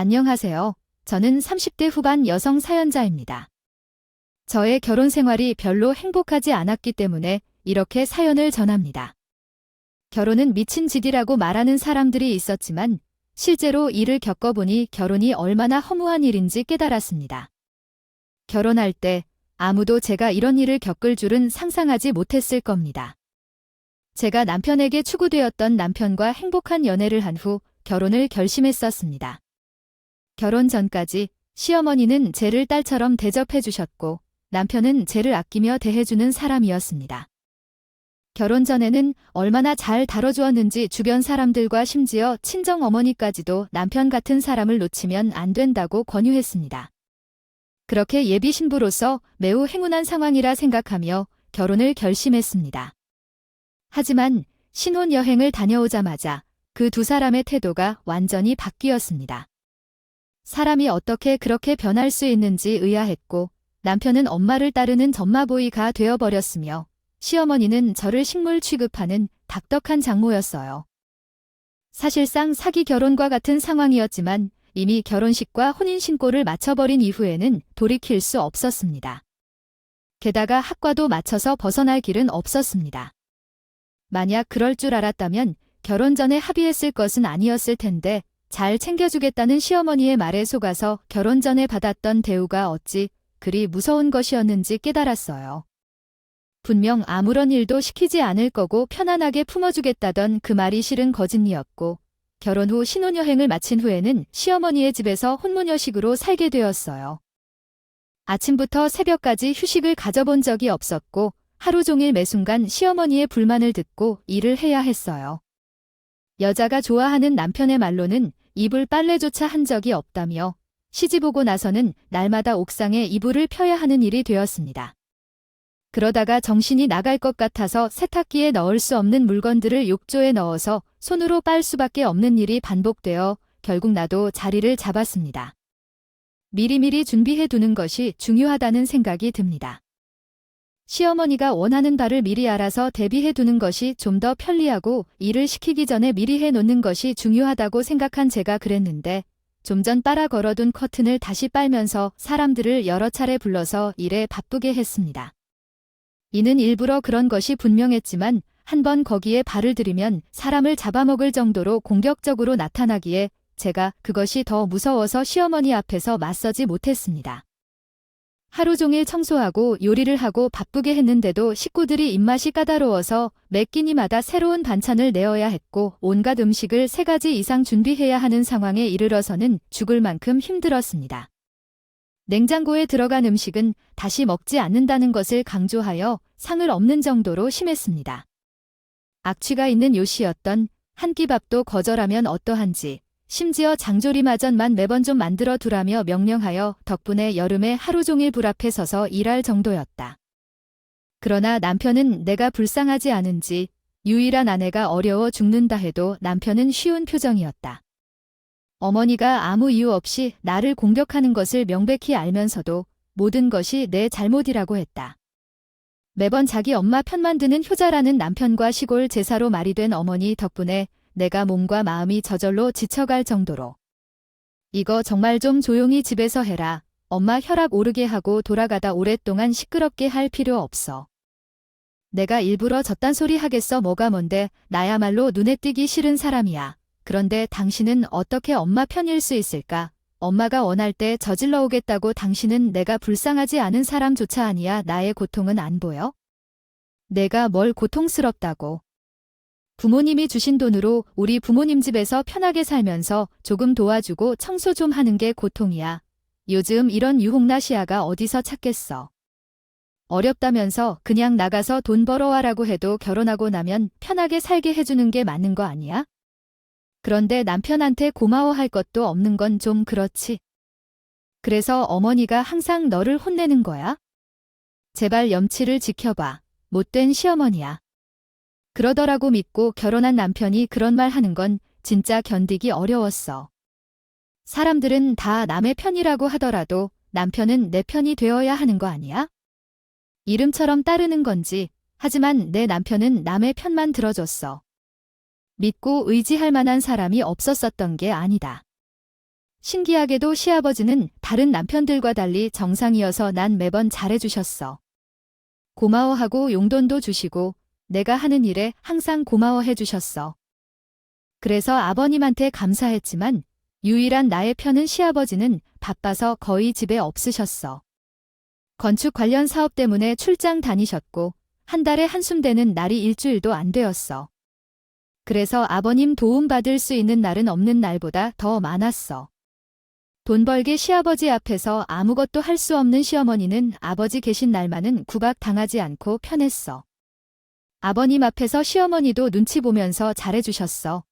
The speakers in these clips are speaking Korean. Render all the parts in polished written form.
안녕하세요. 저는 30대 후반 여성 사연자입니다. 저의 결혼 생활이 별로 행복하지 않았기 때문에 이렇게 사연을 전합니다. 결혼은 미친 짓이라고 말하는 사람들이 있었지만 실제로 이를 겪어보니 결혼이 얼마나 허무한 일인지 깨달았습니다. 결혼할 때 아무도 제가 이런 일을 겪을 줄은 상상하지 못했을 겁니다. 제가 남편에게 추구되었던 남편과 행복한 연애를 한 후 결혼을 결심했었습니다. 결혼 전까지 시어머니는 제를 딸처럼 대접해 주셨고 남편은 제를 아끼며 대해주는 사람이었습니다. 결혼 전에는 얼마나 잘 다뤄주었는지 주변 사람들과 심지어 친정 어머니까지도 남편 같은 사람을 놓치면 안 된다고 권유했습니다. 그렇게 예비 신부로서 매우 행운한 상황이라 생각하며 결혼을 결심했습니다. 하지만 신혼여행을 다녀오자마자 그 두 사람의 태도가 완전히 바뀌었습니다. 사람이 어떻게 그렇게 변할 수 있는지 의아했고 남편은 엄마를 따르는 젖마보이가 되어버렸으며 시어머니는 저를 식물 취급하는 dak덕한 장모였어요. 사실상 사기 결혼과 같은 상황이었지만 이미 결혼식과 혼인신고를 마쳐버린 이후에는 돌이킬 수 없었습니다. 게다가 학과도 맞춰서 벗어날 길은 없었습니다. 만약 그럴 줄 알았다면 결혼 전에 합의했을 것은 아니었을 텐데 잘 챙겨주겠다는 시어머니의 말에 속아서 결혼 전에 받았던 대우가 어찌 그리 무서운 것이었는지 깨달았어요. 분명 아무런 일도 시키지 않을 거고 편안하게 품어주겠다던 그 말이 실은 거짓이었고 결혼 후 신혼여행을 마친 후에는 시어머니의 집에서 혼모녀식으로 살게 되었어요. 아침부터 새벽까지 휴식을 가져본 적이 없었고 하루 종일 매 순간 시어머니의 불만을 듣고 일을 해야 했어요. 여자가 좋아하는 남편의 말로는 이불 빨래조차 한 적이 없다며 시집 오고 나서는 날마다 옥상에 이불을 펴야 하는 일이 되었습니다. 그러다가 정신이 나갈 것 같아서 세탁기에 넣을 수 없는 물건들을 욕조에 넣어서 손으로 빨 수밖에 없는 일이 반복되어 결국 나도 자리를 잡았습니다. 미리미리 준비해 두는 것이 중요하다는 생각이 듭니다. 시어머니가 원하는 바를 미리 알아서 대비해 두는 것이 좀 더 편리하고 일을 시키기 전에 미리 해 놓는 것이 중요하다고 생각한 제가 그랬는데 좀 전 빨아 걸어둔 커튼을 다시 빨면서 사람들을 여러 차례 불러서 일에 바쁘게 했습니다. 이는 일부러 그런 것이 분명했지만 한번 거기에 발을 들이면 사람을 잡아먹을 정도로 공격적으로 나타나기에 제가 그것이 더 무서워서 시어머니 앞에서 맞서지 못했습니다. 하루 종일 청소하고 요리를 하고 바쁘게 했는데도 식구들이 입맛이 까다로워서 매 끼니마다 새로운 반찬을 내어야 했고 온갖 음식을 3가지 이상 준비해야 하는 상황에 이르러서는 죽을 만큼 힘들었습니다. 냉장고에 들어간 음식은 다시 먹지 않는다는 것을 강조하여 상을 엎는 정도로 심했습니다. 악취가 있는 요시였던 한 끼 밥도 거절하면 어떠한지 심지어 장조림마전만 매번 좀 만들어 두라며 명령하여 덕분에 여름에 하루 종일 불 앞에 서서 일할 정도였다. 그러나 남편은 내가 불쌍하지 않은지 유일한 아내가 어려워 죽는다 해도 남편은 쉬운 표정이었다. 어머니가 아무 이유 없이 나를 공격하는 것을 명백히 알면서도 모든 것이 내 잘못이라고 했다. 매번 자기 엄마 편만 드는 효자라는 남편과 시골 제사로 말이 된 어머니 덕분에 내가 몸과 마음이 저절로 지쳐갈 정도로 이거 정말 좀 조용히 집에서 해라. 엄마 혈압 오르게 하고 돌아가다 오랫동안 시끄럽게 할 필요 없어. 내가 일부러 저딴 소리 하겠어 뭐가 뭔데 나야말로 눈에 띄기 싫은 사람이야. 그런데 당신은 어떻게 엄마 편일 수 있을까? 엄마가 원할 때 저질러 오겠다고 당신은 내가 불쌍하지 않은 사람조차 아니야. 나의 고통은 안 보여? 내가 뭘 고통스럽다고. 부모님이 주신 돈으로 우리 부모님 집에서 편하게 살면서 조금 도와주고 청소 좀 하는 게 고통이야. 요즘 이런 유혹나시아가 어디서 찾겠어. 어렵다면서 그냥 나가서 돈 벌어와라고 해도 결혼하고 나면 편하게 살게 해주는 게 맞는 거 아니야? 그런데 남편한테 고마워할 것도 없는 건 좀 그렇지. 그래서 어머니가 항상 너를 혼내는 거야? 제발 염치를 지켜봐. 못된 시어머니야. 그러더라고 믿고 결혼한 남편이 그런 말 하는 건 진짜 견디기 어려웠어. 사람들은 다 남의 편이라고 하더라도 남편은 내 편이 되어야 하는 거 아니야? 이름처럼 따르는 건지, 하지만 내 남편은 남의 편만 들어줬어. 믿고 의지할 만한 사람이 없었었던 게 아니다. 신기하게도 시아버지는 다른 남편들과 달리 정상이어서 난 매번 잘해주셨어. 고마워하고 용돈도 주시고 내가 하는 일에 항상 고마워해 주셨어. 그래서 아버님한테 감사했지만 유일한 나의 편은 시아버지는 바빠서 거의 집에 없으셨어. 건축 관련 사업 때문에 출장 다니셨고 한 달에 한숨 대는 날이 일주일도 안 되었어. 그래서 아버님 도움받을 수 있는 날은 없는 날보다 더 많았어. 돈 벌게 시아버지 앞에서 아무것도 할 수 없는 시어머니는 아버지 계신 날만은 구박당하지 않고 편했어. 아버님 앞에서 시어머니도 눈치 보면서 잘해주셨어.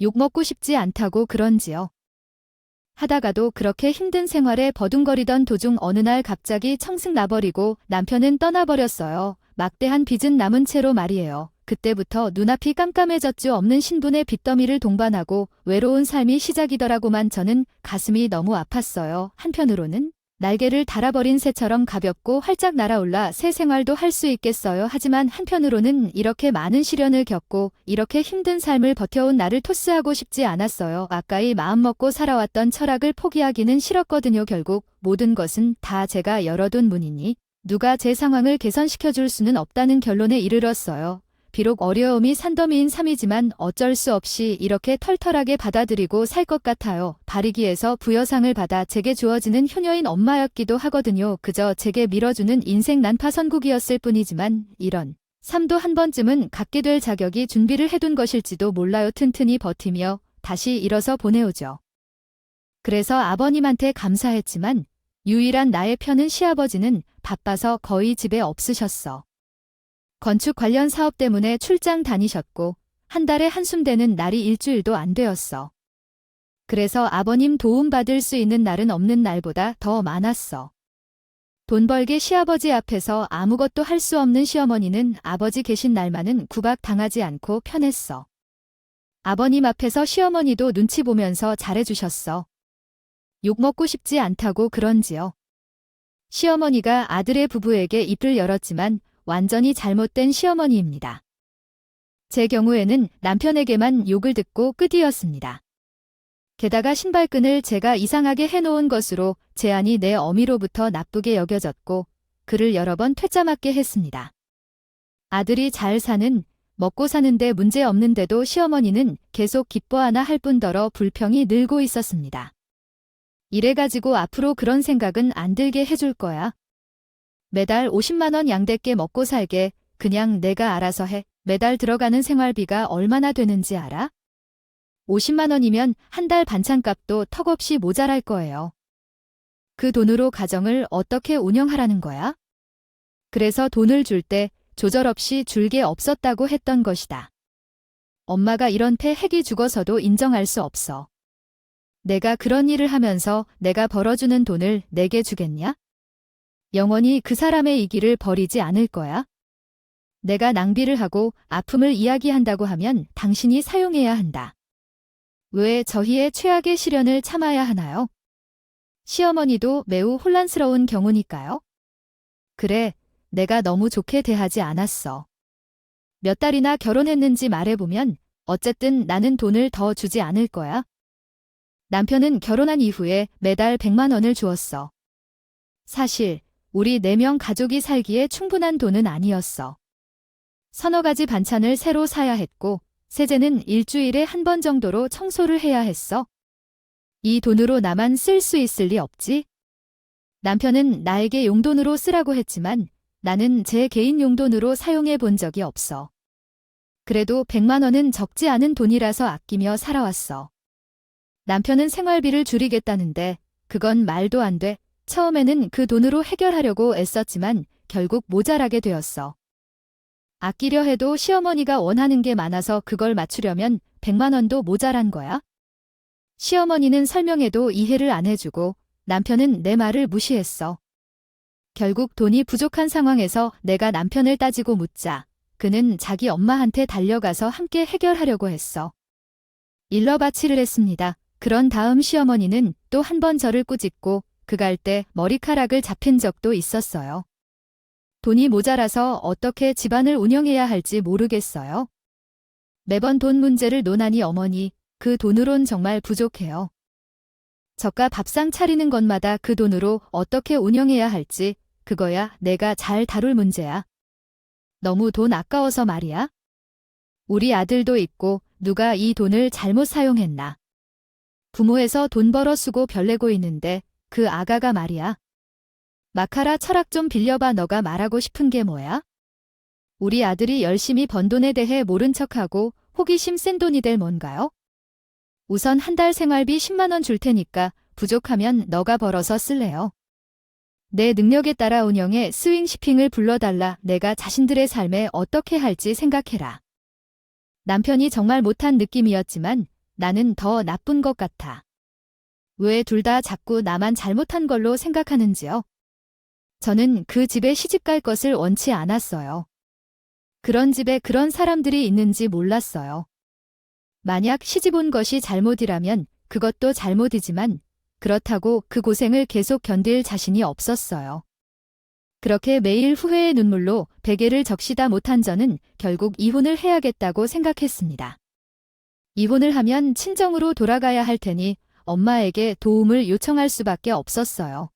욕먹고 싶지 않다고 그런지요. 하다가도 그렇게 힘든 생활에 버둥거리던 도중 어느 날 갑자기 청승 나버리고 남편은 떠나버렸어요. 막대한 빚은 남은 채로 말이에요. 그때부터 눈앞이 깜깜해졌죠. 없는 신분의 빚더미를 동반하고 외로운 삶이 시작이더라고만. 저는 가슴이 너무 아팠어요. 한편으로는 날개를 달아버린 새처럼 가볍고 활짝 날아올라 새 생활도 할 수 있겠어요. 하지만 한편으로는 이렇게 많은 시련을 겪고 이렇게 힘든 삶을 버텨온 나를 토스하고 싶지 않았어요. 아까이 마음먹고 살아왔던 철학을 포기하기는 싫었거든요. 결국 모든 것은 다 제가 열어둔 문이니 누가 제 상황을 개선시켜줄 수는 없다는 결론에 이르렀어요. 비록 어려움이 산더미인 삶이지만 어쩔 수 없이 이렇게 털털하게 받아들이고 살 것 같아요. 바리기에서 부여상을 받아 제게 주어지는 효녀인 엄마였기도 하거든요. 그저 제게 밀어주는 인생 난파선국이었을 뿐이지만 이런 삶도 한 번쯤은 갖게 될 자격이 준비를 해둔 것일지도 몰라요. 튼튼히 버티며 다시 일어서 보내오죠. 그래서 아버님한테 감사했지만 유일한 나의 편은 시아버지는 바빠서 거의 집에 없으셨어. 건축 관련 사업 때문에 출장 다니셨고 한 달에 한숨 대는 날이 일주일도 안 되었어. 그래서 아버님 도움받을 수 있는 날은 없는 날보다 더 많았어. 돈 벌게 시아버지 앞에서 아무것도 할 수 없는 시어머니는 아버지 계신 날만은 구박당하지 않고 편했어. 아버님 앞에서 시어머니도 눈치 보면서 잘해주셨어. 욕먹고 싶지 않다고 그런지요. 시어머니가 아들의 부부에게 입을 열었지만 완전히 잘못된 시어머니입니다. 제 경우에는 남편에게만 욕을 듣고 끝이었습니다. 게다가 신발끈을 제가 이상하게 해놓은 것으로 제안이 내 어미로부터 나쁘게 여겨졌고 그를 여러 번 퇴짜 맞게 했습니다. 아들이 잘 사는, 먹고 사는데 문제 없는데도 시어머니는 계속 기뻐하나 할 뿐더러 불평이 늘고 있었습니다. 이래가지고 앞으로 그런 생각은 안 들게 해줄 거야. 매달 50만 원 양대께 먹고 살게 그냥 내가 알아서 해. 매달 들어가는 생활비가 얼마나 되는지 알아? 50만 원이면 한 달 반찬값도 턱없이 모자랄 거예요. 그 돈으로 가정을 어떻게 운영하라는 거야? 그래서 돈을 줄 때 조절없이 줄 게 없었다고 했던 것이다. 엄마가 이런 패 핵이 죽어서도 인정할 수 없어. 내가 그런 일을 하면서 내가 벌어주는 돈을 내게 주겠냐? 영원히 그 사람의 이 길을 버리지 않을 거야. 내가 낭비를 하고 아픔을 이야기한다고 하면 당신이 사용해야 한다. 왜 저희의 최악의 시련을 참아야 하나요? 시어머니도 매우 혼란스러운 경우니까요. 그래, 내가 너무 좋게 대하지 않았어. 몇 달이나 결혼했는지 말해보면 어쨌든 나는 돈을 더 주지 않을 거야. 남편은 결혼한 이후에 매달 100만 원을 주었어. 사실 우리 4명 가족이 살기에 충분한 돈은 아니었어. 서너 가지 반찬을 새로 사야 했고 세제는 일주일에 한 번 정도로 청소를 해야 했어. 이 돈으로 나만 쓸 수 있을 리 없지? 남편은 나에게 용돈으로 쓰라고 했지만 나는 제 개인 용돈으로 사용해 본 적이 없어. 그래도 100만 원은 적지 않은 돈이라서 아끼며 살아왔어. 남편은 생활비를 줄이겠다는데 그건 말도 안 돼. 처음에는 그 돈으로 해결하려고 애썼지만 결국 모자라게 되었어. 아끼려 해도 시어머니가 원하는 게 많아서 그걸 맞추려면 100만 원도 모자란 거야. 시어머니는 설명해도 이해를 안 해주고 남편은 내 말을 무시했어. 결국 돈이 부족한 상황에서 내가 남편을 따지고 묻자 그는 자기 엄마한테 달려가서 함께 해결하려고 했어. 일러바치를 했습니다. 그런 다음 시어머니는 또 한 번 저를 꾸짖고 그갈 때 머리카락을 잡힌 적도 있었어요. 돈이 모자라서 어떻게 집안을 운영해야 할지 모르겠어요. 매번 돈 문제를 논하니 어머니, 그 돈으론 정말 부족해요. 저가 밥상 차리는 것마다 그 돈으로 어떻게 운영해야 할지 그거야 내가 잘 다룰 문제야. 너무 돈 아까워서 말이야. 우리 아들도 있고 누가 이 돈을 잘못 사용했나. 부모에서 돈 벌어 쓰고 별내고 있는데 그 아가가 말이야. 마카라 철학 좀 빌려봐. 너가 말하고 싶은 게 뭐야? 우리 아들이 열심히 번 돈에 대해 모른 척하고 호기심 센 돈이 될 뭔가요? 우선 한 달 생활비 10만 원 줄 테니까 부족하면 너가 벌어서 쓸래요. 내 능력에 따라 운영해 스윙시핑을 불러달라. 내가 자신들의 삶에 어떻게 할지 생각해라. 남편이 정말 못한 느낌이었지만 나는 더 나쁜 것 같아. 왜 둘 다 자꾸 나만 잘못한 걸로 생각하는지요? 저는 그 집에 시집갈 것을 원치 않았어요. 그런 집에 그런 사람들이 있는지 몰랐어요. 만약 시집 온 것이 잘못이라면 그것도 잘못이지만 그렇다고 그 고생을 계속 견딜 자신이 없었어요. 그렇게 매일 후회의 눈물로 베개를 적시다 못한 저는 결국 이혼을 해야겠다고 생각했습니다. 이혼을 하면 친정으로 돌아가야 할 테니 엄마에게 도움을 요청할 수밖에 없었어요.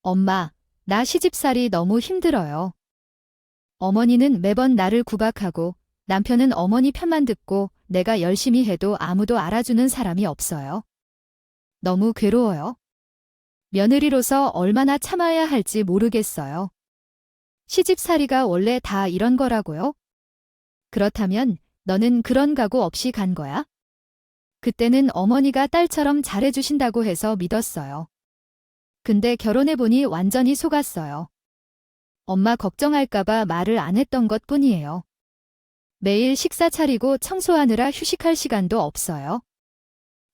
엄마, 나 시집살이 너무 힘들어요. 어머니는 매번 나를 구박하고 남편은 어머니 편만 듣고 내가 열심히 해도 아무도 알아주는 사람이 없어요. 너무 괴로워요. 며느리로서 얼마나 참아야 할지 모르겠어요. 시집살이가 원래 다 이런 거라고요? 그렇다면 너는 그런 각오 없이 간 거야? 그때는 어머니가 딸처럼 잘해주신다고 해서 믿었어요. 근데 결혼해보니 완전히 속았어요. 엄마 걱정할까봐 말을 안 했던 것 뿐이에요. 매일 식사 차리고 청소하느라 휴식할 시간도 없어요.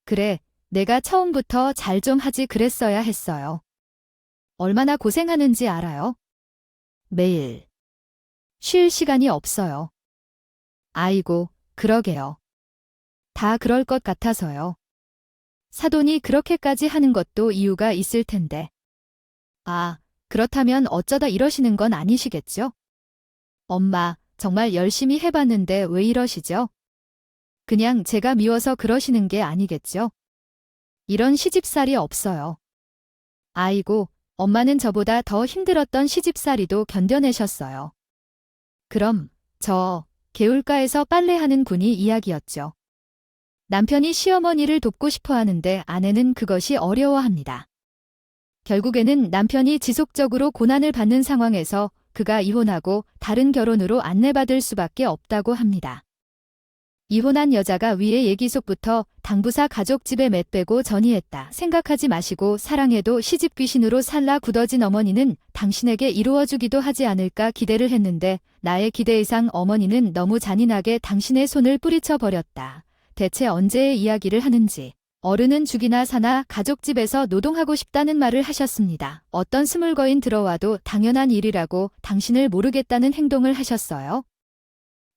그래, 내가 처음부터 잘 좀 하지 그랬어야 했어요. 얼마나 고생하는지 알아요? 매일. 쉴 시간이 없어요. 아이고, 그러게요. 다 그럴 것 같아서요. 사돈이 그렇게까지 하는 것도 이유가 있을 텐데. 아, 그렇다면 어쩌다 이러시는 건 아니시겠죠? 엄마, 정말 열심히 해봤는데 왜 이러시죠? 그냥 제가 미워서 그러시는 게 아니겠죠? 이런 시집살이 없어요. 아이고, 엄마는 저보다 더 힘들었던 시집살이도 견뎌내셨어요. 그럼, 개울가에서 빨래하는 군이 이야기였죠. 남편이 시어머니를 돕고 싶어 하는데 아내는 그것이 어려워합니다. 결국에는 남편이 지속적으로 고난을 받는 상황에서 그가 이혼하고 다른 결혼으로 안내받을 수밖에 없다고 합니다. 이혼한 여자가 위의 얘기 속부터 당부사 가족집에 맷빼고 전이했다 생각하지 마시고 사랑해도 시집 귀신으로 살라 굳어진 어머니는 당신에게 이루어주기도 하지 않을까 기대를 했는데 나의 기대 이상 어머니는 너무 잔인하게 당신의 손을 뿌리쳐 버렸다. 대체 언제의 이야기를 하는지. 어른은 죽이나 사나 가족집에서 노동하고 싶다는 말을 하셨습니다. 어떤 스물거인 들어와도 당연한 일이라고 당신을 모르겠다는 행동을 하셨어요.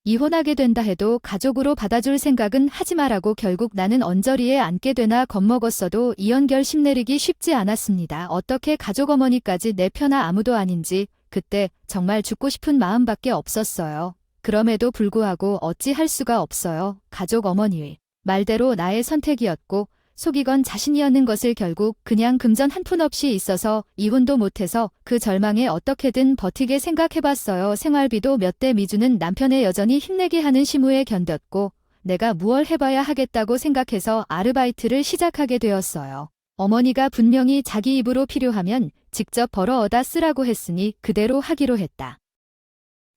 이혼하게 된다 해도 가족으로 받아줄 생각은 하지 마라고 결국 나는 언저리에 앉게 되나 겁먹었어도 이혼 결심 내리기 쉽지 않았습니다. 어떻게 가족 어머니까지 내 편아 아무도 아닌지 그때 정말 죽고 싶은 마음밖에 없었어요. 그럼에도 불구하고 어찌할 수가 없어요. 가족 어머니의 말대로 나의 선택이었고 속이건 자신이었는 것을 결국 그냥 금전 한 푼 없이 있어서 이혼도 못해서 그 절망에 어떻게든 버티게 생각해봤어요. 생활비도 몇 대 미주는 남편의 여전히 힘내게 하는 시무에 견뎠고 내가 무얼 해봐야 하겠다고 생각해서 아르바이트를 시작하게 되었어요. 어머니가 분명히 자기 입으로 필요하면 직접 벌어다 쓰라고 했으니 그대로 하기로 했다.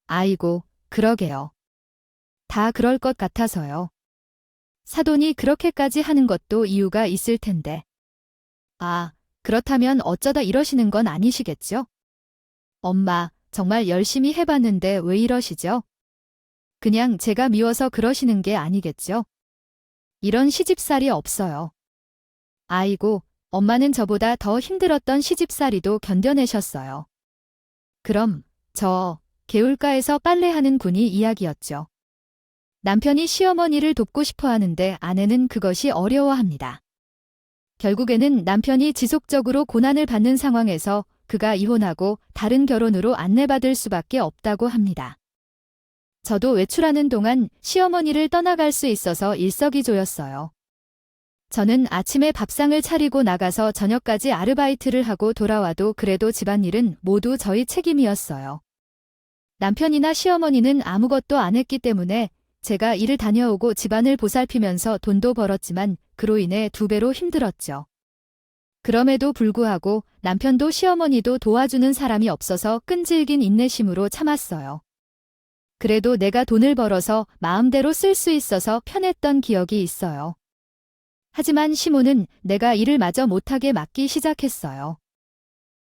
아이고, 그러게요. 다 그럴 것 같아서요. 사돈이 그렇게까지 하는 것도 이유가 있을 텐데. 아, 그렇다면 어쩌다 이러시는 건 아니시겠죠? 엄마, 정말 열심히 해봤는데 왜 이러시죠? 그냥 제가 미워서 그러시는 게 아니겠죠? 이런 시집살이 없어요. 아이고, 엄마는 저보다 더 힘들었던 시집살이도 견뎌내셨어요. 그럼, 개울가에서 빨래하는 군이 이야기였죠. 남편이 시어머니를 돕고 싶어 하는데 아내는 그것이 어려워합니다. 결국에는 남편이 지속적으로 고난을 받는 상황에서 그가 이혼하고 다른 결혼으로 안내받을 수밖에 없다고 합니다. 저도 외출하는 동안 시어머니를 떠나갈 수 있어서 일석이조였어요. 저는 아침에 밥상을 차리고 나가서 저녁까지 아르바이트를 하고 돌아와도 그래도 집안일은 모두 저희 책임이었어요. 남편이나 시어머니는 아무것도 안 했기 때문에 제가 일을 다녀오고 집안을 보살피면서 돈도 벌었지만 그로 인해 2배로 힘들었죠. 그럼에도 불구하고 남편도 시어머니도 도와주는 사람이 없어서 끈질긴 인내심으로 참았어요. 그래도 내가 돈을 벌어서 마음대로 쓸 수 있어서 편했던 기억이 있어요. 하지만 시모는 내가 일을 마저 못하게 막기 시작했어요.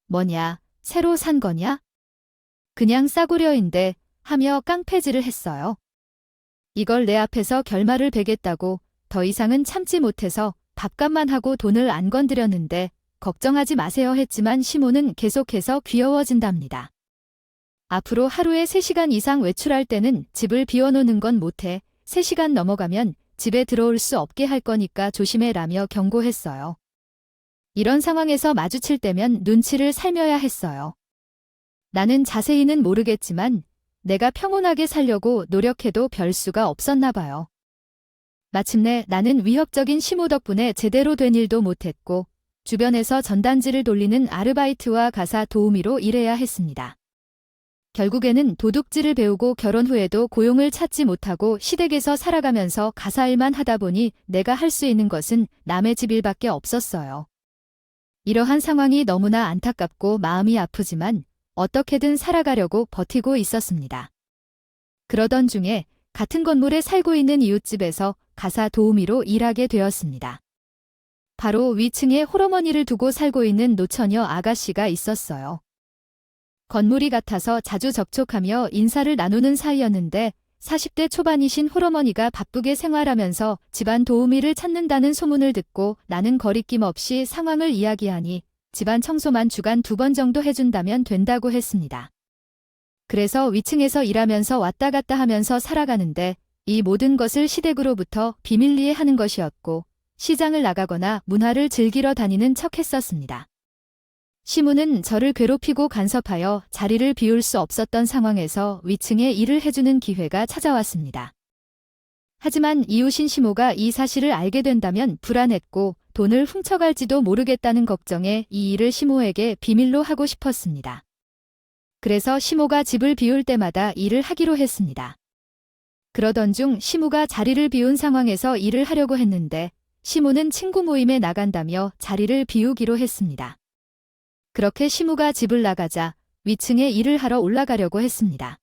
뭐냐, 새로 산 거냐? 그냥 싸구려인데 하며 깡패질을 했어요. 이걸 내 앞에서 결말을 베겠다고 더 이상은 참지 못해서 밥값만 하고 돈을 안 건드렸는데 걱정하지 마세요 했지만 시모는 계속해서 귀여워진답니다. 앞으로 하루에 3시간 이상 외출할 때는 집을 비워놓는 건 못해. 3시간 넘어가면 집에 들어올 수 없게 할 거니까 조심해라며 경고했어요. 이런 상황에서 마주칠 때면 눈치를 살며야 했어요. 나는 자세히는 모르겠지만 내가 평온하게 살려고 노력해도 별 수가 없었나 봐요. 마침내 나는 위협적인 시모 덕분에 제대로 된 일도 못했고 주변에서 전단지를 돌리는 아르바이트와 가사 도우미로 일해야 했습니다. 결국에는 도둑질을 배우고 결혼 후에도 고용을 찾지 못하고 시댁에서 살아가면서 가사 일만 하다 보니 내가 할 수 있는 것은 남의 집 일밖에 없었어요. 이러한 상황이 너무나 안타깝고 마음이 아프지만 어떻게든 살아가려고 버티고 있었습니다. 그러던 중에 같은 건물에 살고 있는 이웃집에서 가사 도우미로 일하게 되었습니다. 바로 위층에 홀어머니를 두고 살고 있는 노처녀 아가씨가 있었어요. 건물이 같아서 자주 접촉하며 인사를 나누는 사이였는데 40대 초반이신 홀어머니가 바쁘게 생활하면서 집안 도우미를 찾는다는 소문을 듣고 나는 거리낌 없이 상황을 이야기하니 집안 청소만 주간 2번 정도 해준다면 된다고 했습니다. 그래서 위층에서 일하면서 왔다 갔다 하면서 살아가는데 이 모든 것을 시댁으로부터 비밀리에 하는 것이었고 시장을 나가거나 문화를 즐기러 다니는 척 했었습니다. 시무는 저를 괴롭히고 간섭하여 자리를 비울 수 없었던 상황에서 위층에 일을 해주는 기회가 찾아왔습니다. 하지만 이웃인 시모가 이 사실을 알게 된다면 불안했고 돈을 훔쳐갈지도 모르겠다는 걱정에 이 일을 시모에게 비밀로 하고 싶었습니다. 그래서 시모가 집을 비울 때마다 일을 하기로 했습니다. 그러던 중 시모가 자리를 비운 상황에서 일을 하려고 했는데 시모는 친구 모임에 나간다며 자리를 비우기로 했습니다. 그렇게 시무가 집을 나가자 위층에 일을 하러 올라가려고 했습니다.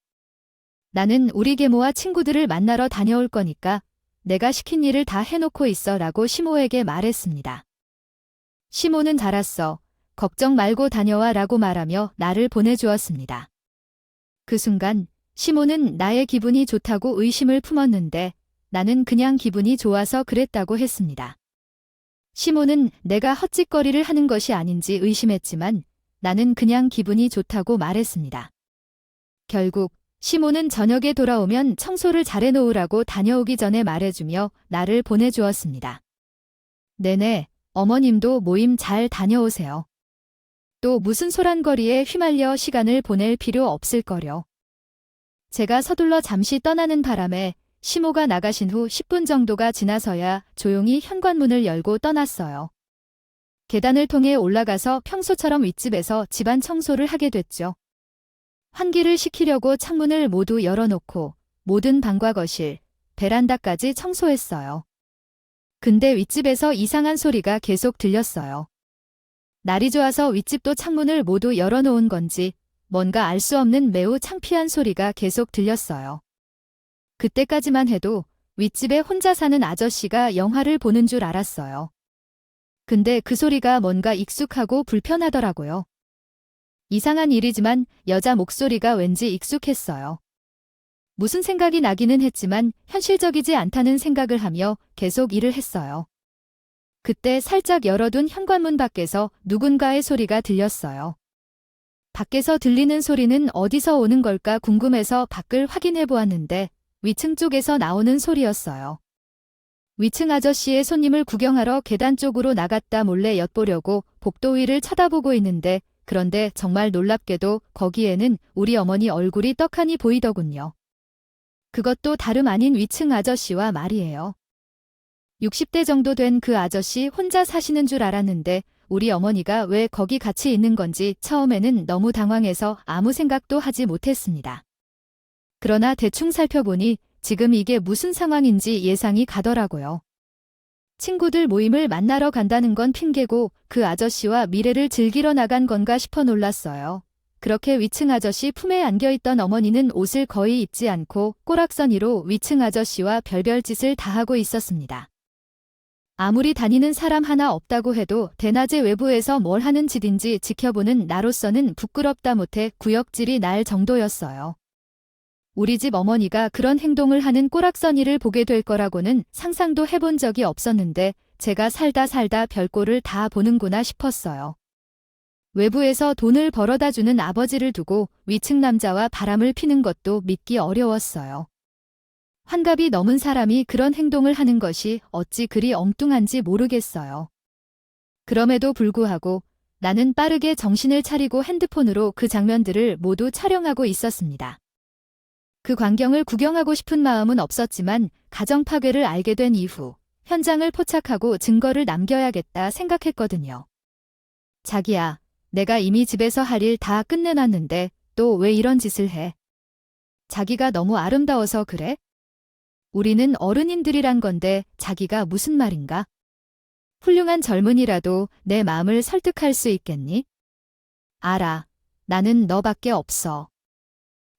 나는 우리 계모와 친구들을 만나러 다녀올 거니까 내가 시킨 일을 다 해놓고 있어 라고 시모에게 말했습니다. 시모는 잘았어. 걱정 말고 다녀와 라고 말하며 나를 보내주었습니다. 그 순간 시모는 나의 기분이 좋다고 의심을 품었는데 나는 그냥 기분이 좋아서 그랬다고 했습니다. 시모는 내가 헛짓거리를 하는 것이 아닌지 의심했지만 나는 그냥 기분이 좋다고 말했습니다. 결국 시모는 저녁에 돌아오면 청소를 잘해놓으라고 다녀오기 전에 말해주며 나를 보내주었습니다. 네네, 어머님도 모임 잘 다녀오세요. 또 무슨 소란거리에 휘말려 시간을 보낼 필요 없을 거려. 제가 서둘러 잠시 떠나는 바람에 시모가 나가신 후 10분 정도가 지나서야 조용히 현관문을 열고 떠났어요. 계단을 통해 올라가서 평소처럼 윗집에서 집안 청소를 하게 됐죠. 환기를 시키려고 창문을 모두 열어놓고 모든 방과 거실, 베란다까지 청소했어요. 근데 윗집에서 이상한 소리가 계속 들렸어요. 날이 좋아서 윗집도 창문을 모두 열어놓은 건지 뭔가 알 수 없는 매우 창피한 소리가 계속 들렸어요. 그때까지만 해도 윗집에 혼자 사는 아저씨가 영화를 보는 줄 알았어요. 근데 그 소리가 뭔가 익숙하고 불편하더라고요. 이상한 일이지만 여자 목소리가 왠지 익숙했어요. 무슨 생각이 나기는 했지만 현실적이지 않다는 생각을 하며 계속 일을 했어요. 그때 살짝 열어둔 현관문 밖에서 누군가의 소리가 들렸어요. 밖에서 들리는 소리는 어디서 오는 걸까 궁금해서 밖을 확인해 보았는데 위층 쪽에서 나오는 소리였어요. 위층 아저씨의 손님을 구경하러 계단 쪽으로 나갔다 몰래 엿보려고 복도 위를 쳐다보고 있는데 그런데 정말 놀랍게도 거기에는 우리 어머니 얼굴이 떡하니 보이더군요. 그것도 다름 아닌 위층 아저씨와 말이에요. 60대 정도 된 그 아저씨 혼자 사시는 줄 알았는데 우리 어머니가 왜 거기 같이 있는 건지 처음에는 너무 당황해서 아무 생각도 하지 못했습니다. 그러나 대충 살펴보니 지금 이게 무슨 상황인지 예상이 가더라고요. 친구들 모임을 만나러 간다는 건 핑계고 그 아저씨와 미래를 즐기러 나간 건가 싶어 놀랐어요. 그렇게 위층 아저씨 품에 안겨있던 어머니는 옷을 거의 입지 않고 꼬락서니로 위층 아저씨와 별별 짓을 다 하고 있었습니다. 아무리 다니는 사람 하나 없다고 해도 대낮에 외부에서 뭘 하는 짓인지 지켜보는 나로서는 부끄럽다 못해 구역질이 날 정도였어요. 우리 집 어머니가 그런 행동을 하는 꼬락서니를 보게 될 거라고는 상상도 해본 적이 없었는데 제가 살다 별꼴을 다 보는구나 싶었어요. 외부에서 돈을 벌어다 주는 아버지를 두고 위층 남자와 바람을 피는 것도 믿기 어려웠어요. 환갑이 넘은 사람이 그런 행동을 하는 것이 어찌 그리 엉뚱한지 모르겠어요. 그럼에도 불구하고 나는 빠르게 정신을 차리고 핸드폰으로 그 장면들을 모두 촬영하고 있었습니다. 그 광경을 구경하고 싶은 마음은 없었지만 가정 파괴를 알게 된 이후 현장을 포착하고 증거를 남겨야겠다 생각했거든요. 자기야, 내가 이미 집에서 할 일 다 끝내놨는데 또 왜 이런 짓을 해? 자기가 너무 아름다워서 그래? 우리는 어른인들이란 건데 자기가 무슨 말인가? 훌륭한 젊은이라도 내 마음을 설득할 수 있겠니? 알아. 나는 너밖에 없어.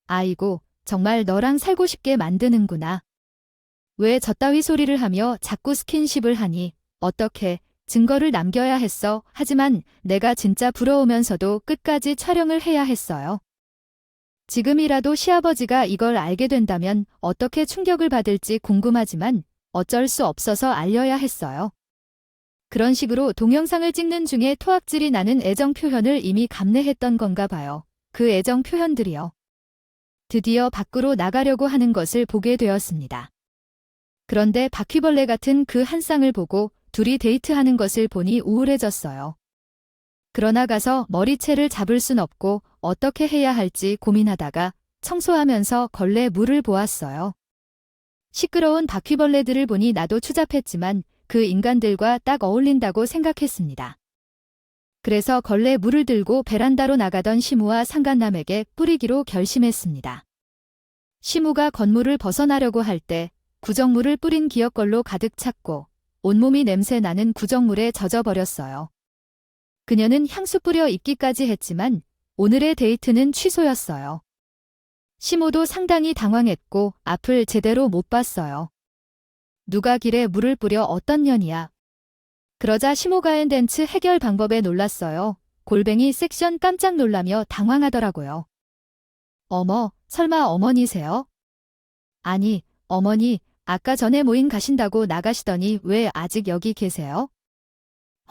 아이고, 정말 너랑 살고 싶게 만드는구나. 왜 저따위 소리를 하며 자꾸 스킨십을 하니? 어떻게 증거를 남겨야 했어. 하지만 내가 진짜 부러우면서도 끝까지 촬영을 해야 했어요. 지금이라도 시아버지가 이걸 알게 된다면 어떻게 충격을 받을지 궁금하지만 어쩔 수 없어서 알려야 했어요. 그런 식으로 동영상을 찍는 중에 토악질이 나는 애정 표현을 이미 감내했던 건가 봐요. 그 애정 표현들이요. 드디어 밖으로 나가려고 하는 것을 보게 되었습니다. 그런데 바퀴벌레 같은 그 한 쌍을 보고 둘이 데이트하는 것을 보니 우울해졌어요. 그러나 가서 머리채를 잡을 순 없고 어떻게 해야 할지 고민하다가 청소하면서 걸레 물을 보았어요. 시끄러운 바퀴벌레들을 보니 나도 추잡했지만 그 인간들과 딱 어울린다고 생각했습니다. 그래서 걸레 물을 들고 베란다로 나가던 시무와 상간남에게 뿌리기로 결심했습니다. 시무가 건물을 벗어나려고 할 때 구정물을 뿌린 기역걸로 가득 찼고 온몸이 냄새 나는 구정물에 젖어버렸어요. 그녀는 향수 뿌려 입기까지 했지만 오늘의 데이트는 취소였어요. 시모도 상당히 당황했고 앞을 제대로 못 봤어요. 누가 길에 물을 뿌려 어떤 년이야. 그러자 시모가 한 댄츠 해결 방법에 놀랐어요. 골뱅이 섹션 깜짝 놀라며 당황하더라고요. 어머, 설마 어머니세요? 아니, 어머니, 아까 전에 모임 가신다고 나가시더니 왜 아직 여기 계세요?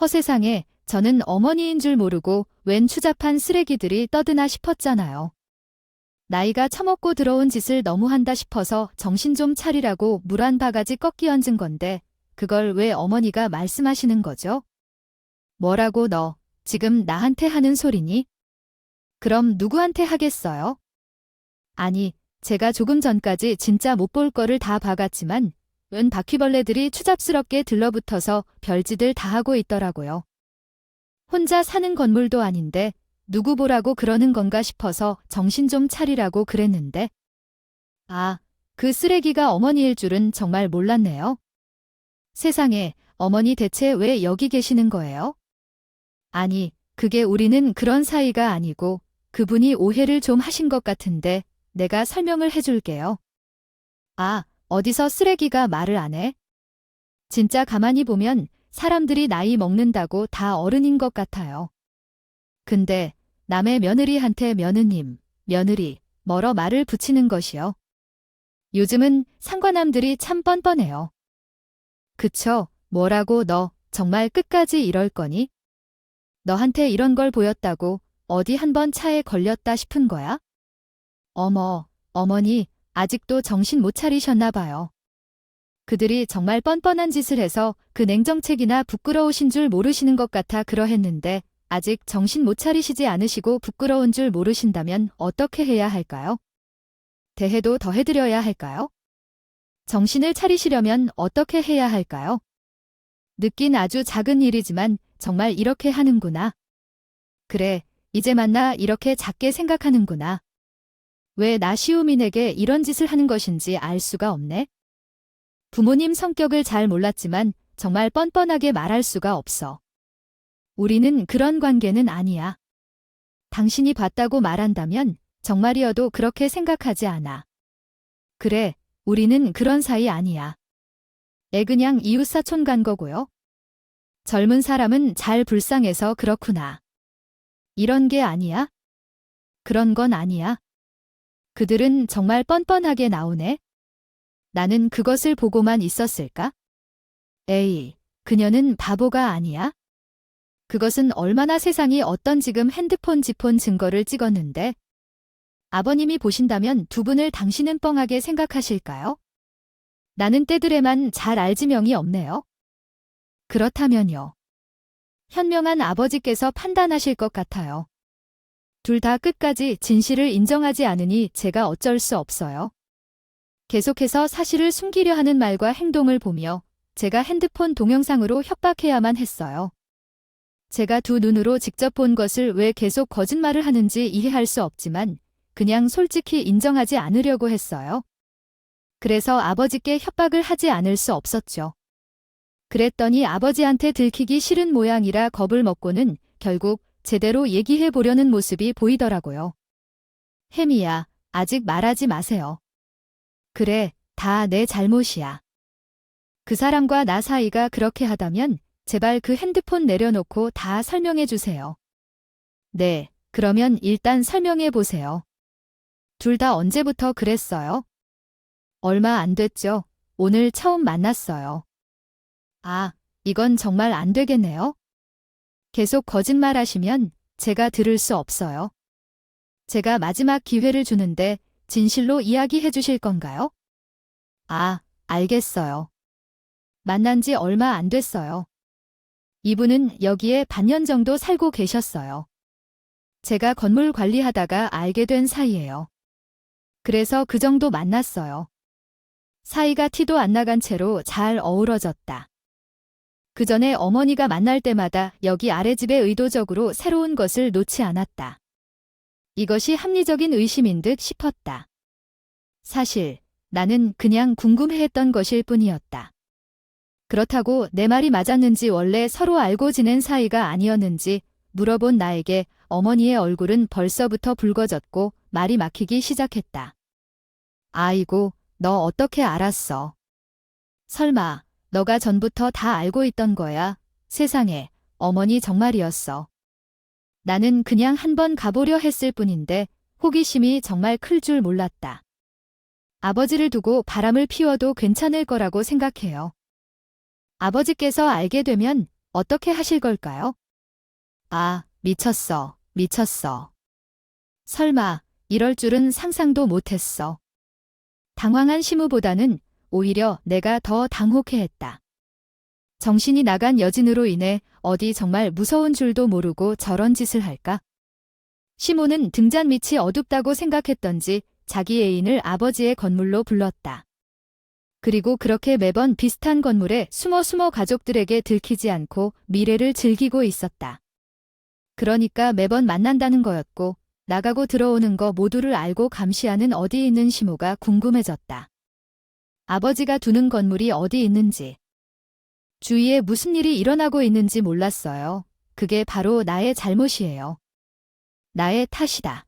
허세상에, 저는 어머니인 줄 모르고 웬 추잡한 쓰레기들이 떠드나 싶었잖아요. 나이가 처먹고 들어온 짓을 너무 한다 싶어서 정신 좀 차리라고 물 한 바가지 꺾기 얹은 건데 그걸 왜 어머니가 말씀하시는 거죠? 뭐라고 너 지금 나한테 하는 소리니? 그럼 누구한테 하겠어요? 아니, 제가 조금 전까지 진짜 못 볼 거를 다 봐갔지만 웬 바퀴벌레들이 추잡스럽게 들러붙어서 별짓을 다 하고 있더라고요. 혼자 사는 건물도 아닌데 누구 보라고 그러는 건가 싶어서 정신 좀 차리라고 그랬는데. 아, 그 쓰레기가 어머니일 줄은 정말 몰랐네요. 세상에, 어머니 대체 왜 여기 계시는 거예요? 아니, 그게 우리는 그런 사이가 아니고 그분이 오해를 좀 하신 것 같은데 내가 설명을 해줄게요. 아, 어디서 쓰레기가 말을 안 해? 진짜 가만히 보면 사람들이 나이 먹는다고 다 어른인 것 같아요. 근데 남의 며느리한테 며느님, 며느리, 뭐러 말을 붙이는 것이요. 요즘은 상관남들이 참 뻔뻔해요. 그쵸, 뭐라고 너 정말 끝까지 이럴 거니? 너한테 이런 걸 보였다고 어디 한번 차에 걸렸다 싶은 거야? 어머, 어머니, 아직도 정신 못 차리셨나 봐요. 그들이 정말 뻔뻔한 짓을 해서 그 냉정책이나 부끄러우신 줄 모르시는 것 같아 그러했는데 아직 정신 못 차리시지 않으시고 부끄러운 줄 모르신다면 어떻게 해야 할까요? 대해도 더 해드려야 할까요? 정신을 차리시려면 어떻게 해야 할까요? 느낀 아주 작은 일이지만 정말 이렇게 하는구나. 그래, 이제 만나 이렇게 작게 생각하는구나. 왜 나 시우민에게 이런 짓을 하는 것인지 알 수가 없네. 부모님 성격을 잘 몰랐지만 정말 뻔뻔하게 말할 수가 없어. 우리는 그런 관계는 아니야. 당신이 봤다고 말한다면 정말이어도 그렇게 생각하지 않아. 그래, 우리는 그런 사이 아니야. 애 그냥 이웃사촌 간 거고요. 젊은 사람은 잘 불쌍해서 그렇구나. 이런 게 아니야? 그런 건 아니야. 그들은 정말 뻔뻔하게 나오네. 나는 그것을 보고만 있었을까? 에이, 그녀는 바보가 아니야. 그것은 얼마나 세상이 어떤 지금 핸드폰 지폰 증거를 찍었는데 아버님이 보신다면 두 분을 당신은 뻥하게 생각하실까요? 나는 떼들에만 잘 알지명이 없네요. 그렇다면요. 현명한 아버지께서 판단하실 것 같아요. 둘 다 끝까지 진실을 인정하지 않으니 제가 어쩔 수 없어요. 계속해서 사실을 숨기려 하는 말과 행동을 보며 제가 핸드폰 동영상으로 협박해야만 했어요. 제가 두 눈으로 직접 본 것을 왜 계속 거짓말을 하는지 이해할 수 없지만 그냥 솔직히 인정하지 않으려고 했어요. 그래서 아버지께 협박을 하지 않을 수 없었죠. 그랬더니 아버지한테 들키기 싫은 모양이라 겁을 먹고는 결국 제대로 얘기해 보려는 모습이 보이더라고요. 혜미야, 아직 말하지 마세요. 그래, 다 내 잘못이야. 그 사람과 나 사이가 그렇게 하다면 제발 그 핸드폰 내려놓고 다 설명해 주세요. 네, 그러면 일단 설명해 보세요. 둘 다 언제부터 그랬어요? 얼마 안 됐죠. 오늘 처음 만났어요. 아, 이건 정말 안 되겠네요. 계속 거짓말하시면 제가 들을 수 없어요. 제가 마지막 기회를 주는데 진실로 이야기해 주실 건가요? 아, 알겠어요. 만난 지 얼마 안 됐어요. 이분은 여기에 반년 정도 살고 계셨어요. 제가 건물 관리하다가 알게 된 사이예요. 그래서 그 정도 만났어요. 사이가 티도 안 나간 채로 잘 어우러졌다. 그 전에 어머니가 만날 때마다 여기 아래집에 의도적으로 새로운 것을 놓지 않았다. 이것이 합리적인 의심인 듯 싶었다. 사실 나는 그냥 궁금해했던 것일 뿐이었다. 그렇다고 내 말이 맞았는지 원래 서로 알고 지낸 사이가 아니었는지 물어본 나에게 어머니의 얼굴은 벌써부터 붉어졌고 말이 막히기 시작했다. 아이고, 너 어떻게 알았어? 설마 너가 전부터 다 알고 있던 거야? 세상에, 어머니 정말이었어. 나는 그냥 한번 가보려 했을 뿐인데 호기심이 정말 클 줄 몰랐다. 아버지를 두고 바람을 피워도 괜찮을 거라고 생각해요. 아버지께서 알게 되면 어떻게 하실 걸까요? 아, 미쳤어, 미쳤어. 설마 이럴 줄은 상상도 못했어. 당황한 시무보다는 오히려 내가 더 당혹해했다. 정신이 나간 여진으로 인해 어디 정말 무서운 줄도 모르고 저런 짓을 할까? 시모는 등잔 밑이 어둡다고 생각했던지 자기 애인을 아버지의 건물로 불렀다. 그리고 그렇게 매번 비슷한 건물에 숨어 가족들에게 들키지 않고 미래를 즐기고 있었다. 그러니까 매번 만난다는 거였고 나가고 들어오는 거 모두를 알고 감시하는 어디 있는 시모가 궁금해졌다. 아버지가 두는 건물이 어디 있는지, 주위에 무슨 일이 일어나고 있는지 몰랐어요. 그게 바로 나의 잘못이에요. 나의 탓이다.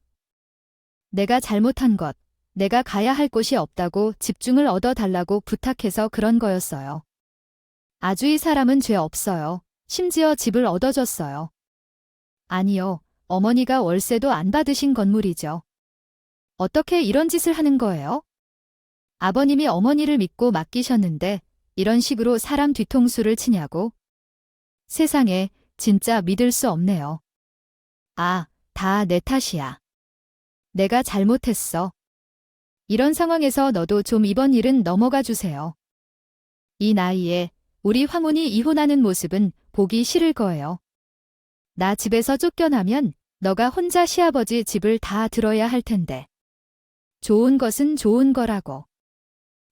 내가 잘못한 것, 내가 가야 할 곳이 없다고 집중을 얻어달라고 부탁해서 그런 거였어요. 아주 이 사람은 죄 없어요. 심지어 집을 얻어줬어요. 아니요, 어머니가 월세도 안 받으신 건물이죠. 어떻게 이런 짓을 하는 거예요? 아버님이 어머니를 믿고 맡기셨는데 이런 식으로 사람 뒤통수를 치냐고? 세상에, 진짜 믿을 수 없네요. 아, 다 내 탓이야. 내가 잘못했어. 이런 상황에서 너도 좀 이번 일은 넘어가 주세요. 이 나이에 우리 황혼이 이혼하는 모습은 보기 싫을 거예요. 나 집에서 쫓겨나면 너가 혼자 시아버지 집을 다 들어야 할 텐데. 좋은 것은 좋은 거라고.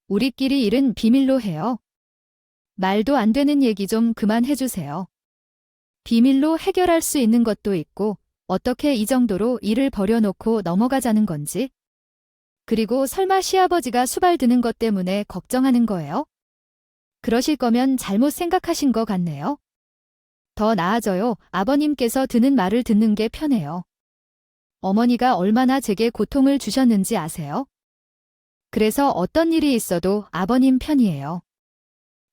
우리끼리 일은 비밀로 해요. 말도 안 되는 얘기 좀 그만해주세요. 비밀로 해결할 수 있는 것도 있고 어떻게 이 정도로 일을 버려놓고 넘어가자는 건지. 그리고 설마 시아버지가 수발드는 것 때문에 걱정하는 거예요? 그러실 거면 잘못 생각하신 것 같네요. 더 나아져요. 아버님께서 드는 말을 듣는 게 편해요. 어머니가 얼마나 제게 고통을 주셨는지 아세요? 그래서 어떤 일이 있어도 아버님 편이에요.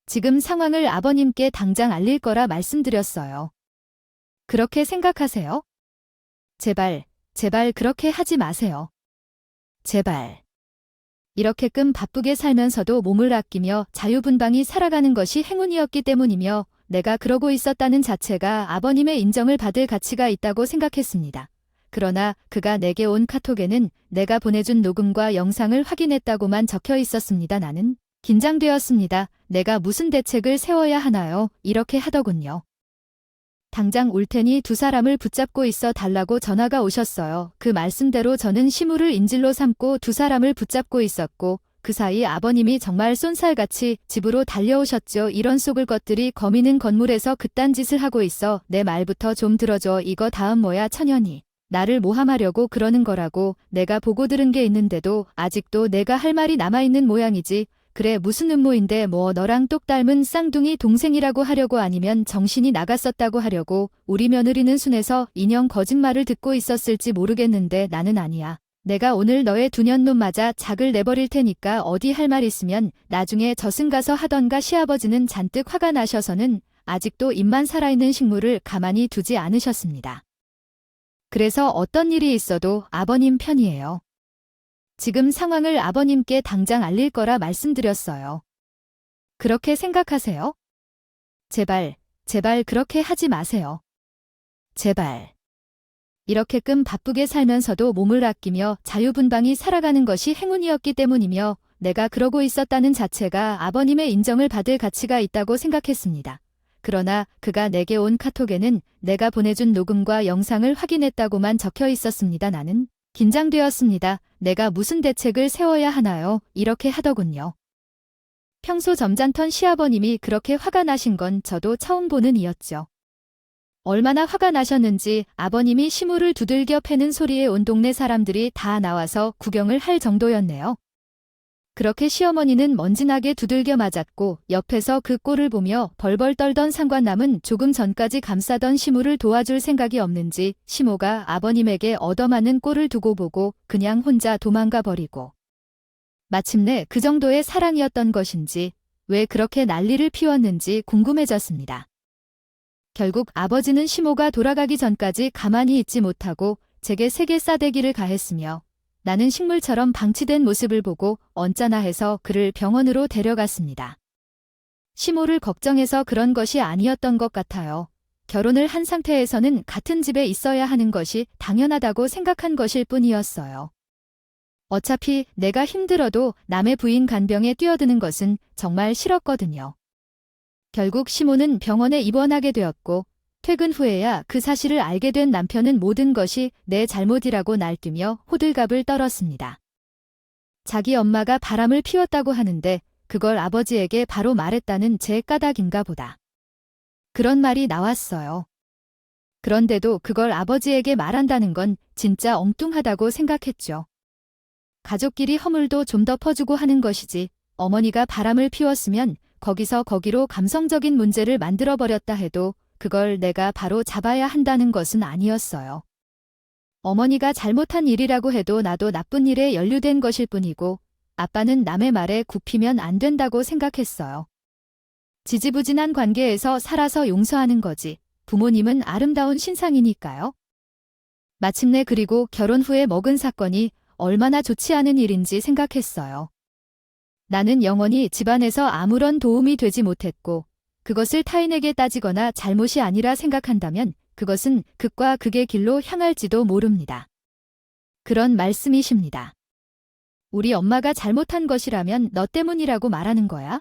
지금 상황을 아버님께 당장 알릴 거라 말씀드렸어요. 그렇게 생각하세요? 제발, 제발 그렇게 하지 마세요. 제발. 이렇게끔 바쁘게 살면서도 몸을 아끼며 자유분방히 살아가는 것이 행운이었기 때문이며 내가 그러고 있었다는 자체가 아버님의 인정을 받을 가치가 있다고 생각했습니다. 그러나 그가 내게 온 카톡에는 내가 보내준 녹음과 영상을 확인했다고만 적혀 있었습니다. 나는 긴장되었습니다. 내가 무슨 대책을 세워야 하나요? 이렇게 하더군요. 당장 올 테니 두 사람을 붙잡고 있어 달라고 전화가 오셨어요. 그 말씀대로 저는 시무를 인질로 삼고 두 사람을 붙잡고 있었고 그 사이 아버님이 정말 쏜살같이 집으로 달려오셨죠. 이런 속을 것들이 거미는 건물에서 그딴 짓을 하고 있어. 내 말부터 좀 들어줘. 이거 다음 뭐야 천연이. 나를 모함하려고 그러는 거라고. 내가 보고 들은 게 있는데도 아직도 내가 할 말이 남아있는 모양이지. 그래 무슨 음모인데 뭐 너랑 똑 닮은 쌍둥이 동생이라고 하려고 아니면 정신이 나갔었다고 하려고. 우리 며느리는 순해서 인형 거짓말을 듣고 있었을지 모르겠는데 나는 아니야. 내가 오늘 너의 두년놈 맞아 작을 내버릴 테니까 어디 할 말 있으면 나중에 저승 가서 하던가. 시아버지는 잔뜩 화가 나셔서는 아직도 입만 살아있는 식물을 가만히 두지 않으셨습니다. 그래서 어떤 일이 있어도 아버님 편이에요. 지금 상황을 아버님께 당장 알릴 거라 말씀드렸어요. 그렇게 생각하세요? 제발, 제발 그렇게 하지 마세요. 제발. 이렇게끔 바쁘게 살면서도 몸을 아끼며 자유분방히 살아가는 것이 행운이었기 때문이며 내가 그러고 있었다는 자체가 아버님의 인정을 받을 가치가 있다고 생각했습니다. 그러나 그가 내게 온 카톡에는 내가 보내준 녹음과 영상을 확인했다고만 적혀 있었습니다. 나는 긴장되었습니다. 내가 무슨 대책을 세워야 하나요? 이렇게 하더군요. 평소 점잖던 시아버님이 그렇게 화가 나신 건 저도 처음 보는 이였죠. 얼마나 화가 나셨는지 아버님이 시무를 두들겨 패는 소리에 온 동네 사람들이 다 나와서 구경을 할 정도였네요. 그렇게 시어머니는 먼지나게 두들겨 맞았고 옆에서 그 꼴을 보며 벌벌 떨던 상관남은 조금 전까지 감싸던 시무를 도와줄 생각이 없는지 시모가 아버님에게 얻어맞는 꼴을 두고 보고 그냥 혼자 도망가 버리고. 마침내 그 정도의 사랑이었던 것인지 왜 그렇게 난리를 피웠는지 궁금해졌습니다. 결국 아버지는 시모가 돌아가기 전까지 가만히 있지 못하고 제게 세게 싸대기를 가했으며 나는 식물처럼 방치된 모습을 보고 언짢아 해서 그를 병원으로 데려갔습니다. 시모를 걱정해서 그런 것이 아니었던 것 같아요. 결혼을 한 상태에서는 같은 집에 있어야 하는 것이 당연하다고 생각한 것일 뿐이었어요. 어차피 내가 힘들어도 남의 부인 간병에 뛰어드는 것은 정말 싫었거든요. 결국 시모는 병원에 입원하게 되었고 퇴근 후에야 그 사실을 알게 된 남편은 모든 것이 내 잘못이라고 날뛰며 호들갑을 떨었습니다. 자기 엄마가 바람을 피웠다고 하는데 그걸 아버지에게 바로 말했다는 제 까닭인가 보다. 그런 말이 나왔어요. 그런데도 그걸 아버지에게 말한다는 건 진짜 엉뚱하다고 생각했죠. 가족끼리 허물도 좀 덮어주고 하는 것이지 어머니가 바람을 피웠으면 거기서 거기로 감성적인 문제를 만들어버렸다 해도 그걸 내가 바로 잡아야 한다는 것은 아니었어요. 어머니가 잘못한 일이라고 해도 나도 나쁜 일에 연루된 것일 뿐이고 아빠는 남의 말에 굽히면 안 된다고 생각했어요. 지지부진한 관계에서 살아서 용서하는 거지. 부모님은 아름다운 신상이니까요. 마침내 그리고 결혼 후에 먹은 사건이 얼마나 좋지 않은 일인지 생각했어요. 나는 영원히 집안에서 아무런 도움이 되지 못했고 그것을 타인에게 따지거나 잘못이 아니라 생각한다면 그것은 극과 극의 길로 향할지도 모릅니다. 그런 말씀이십니다. 우리 엄마가 잘못한 것이라면 너 때문이라고 말하는 거야?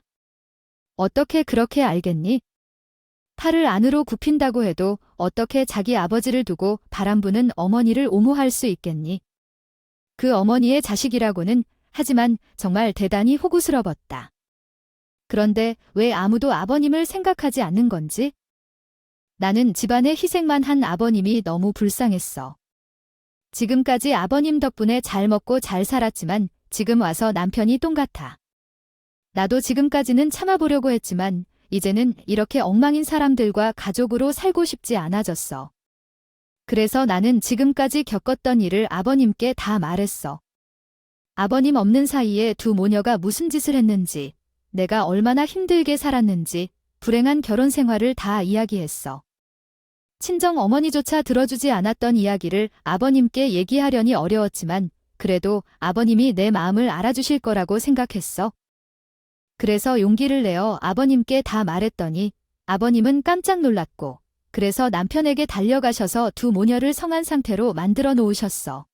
어떻게 그렇게 알겠니? 팔을 안으로 굽힌다고 해도 어떻게 자기 아버지를 두고 바람부는 어머니를 옹호할 수 있겠니? 그 어머니의 자식이라고는 하지만 정말 대단히 호구스러웠다. 그런데 왜 아무도 아버님을 생각하지 않는 건지? 나는 집안의 희생만 한 아버님이 너무 불쌍했어. 지금까지 아버님 덕분에 잘 먹고 잘 살았지만 지금 와서 남편이 똥같아. 나도 지금까지는 참아보려고 했지만 이제는 이렇게 엉망인 사람들과 가족으로 살고 싶지 않아졌어. 그래서 나는 지금까지 겪었던 일을 아버님께 다 말했어. 아버님 없는 사이에 두 모녀가 무슨 짓을 했는지, 내가 얼마나 힘들게 살았는지, 불행한 결혼 생활을 다 이야기했어. 친정 어머니조차 들어주지 않았던 이야기를 아버님께 얘기하려니 어려웠지만 그래도 아버님이 내 마음을 알아주실 거라고 생각했어. 그래서 용기를 내어 아버님께 다 말했더니 아버님은 깜짝 놀랐고 그래서 남편에게 달려가셔서 두 모녀를 성한 상태로 만들어 놓으셨어.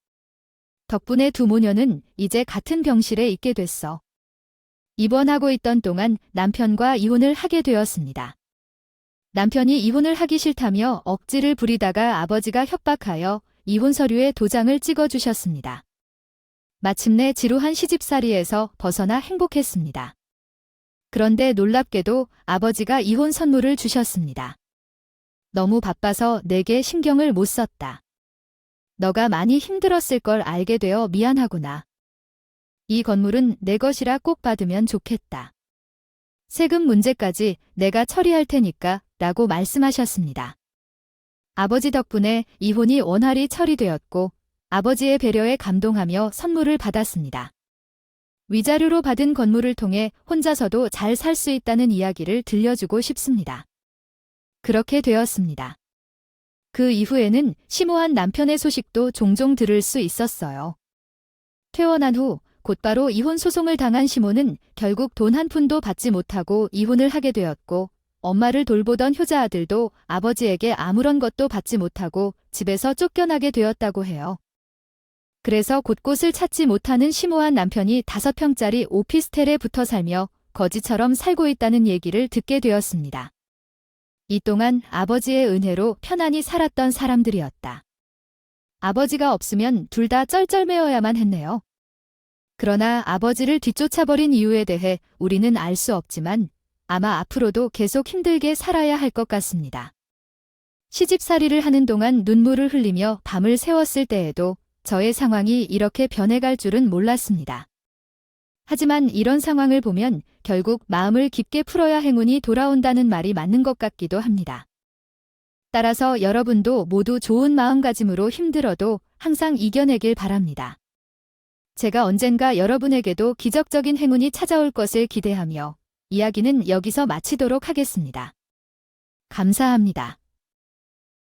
덕분에 두 모녀는 이제 같은 병실에 있게 됐어. 입원하고 있던 동안 남편과 이혼을 하게 되었습니다. 남편이 이혼을 하기 싫다며 억지를 부리다가 아버지가 협박하여 이혼 서류에 도장을 찍어주셨습니다. 마침내 지루한 시집살이에서 벗어나 행복했습니다. 그런데 놀랍게도 아버지가 이혼 선물을 주셨습니다. 너무 바빠서 내게 신경을 못 썼다. 너가 많이 힘들었을 걸 알게 되어 미안하구나. 이 건물은 내 것이라 꼭 받으면 좋겠다. 세금 문제까지 내가 처리할 테니까 라고 말씀하셨습니다. 아버지 덕분에 이혼이 원활히 처리되었고 아버지의 배려에 감동하며 선물을 받았습니다. 위자료로 받은 건물을 통해 혼자서도 잘 살 수 있다는 이야기를 들려주고 싶습니다. 그렇게 되었습니다. 그 이후에는 심오한 남편의 소식도 종종 들을 수 있었어요. 퇴원한 후 곧바로 이혼 소송을 당한 시모는 결국 돈 한 푼도 받지 못하고 이혼을 하게 되었고 엄마를 돌보던 효자 아들도 아버지에게 아무런 것도 받지 못하고 집에서 쫓겨나게 되었다고 해요. 그래서 곳곳을 찾지 못하는 심오한 남편이 5평짜리 오피스텔에 붙어 살며 거지처럼 살고 있다는 얘기를 듣게 되었습니다. 이 동안 아버지의 은혜로 편안히 살았던 사람들이었다. 아버지가 없으면 둘 다 쩔쩔매어야만 했네요. 그러나 아버지를 뒤쫓아버린 이유에 대해 우리는 알 수 없지만 아마 앞으로도 계속 힘들게 살아야 할 것 같습니다. 시집살이를 하는 동안 눈물을 흘리며 밤을 새웠을 때에도 저의 상황이 이렇게 변해갈 줄은 몰랐습니다. 하지만 이런 상황을 보면 결국 마음을 깊게 풀어야 행운이 돌아온다는 말이 맞는 것 같기도 합니다. 따라서 여러분도 모두 좋은 마음가짐으로 힘들어도 항상 이겨내길 바랍니다. 제가 언젠가 여러분에게도 기적적인 행운이 찾아올 것을 기대하며 이야기는 여기서 마치도록 하겠습니다. 감사합니다.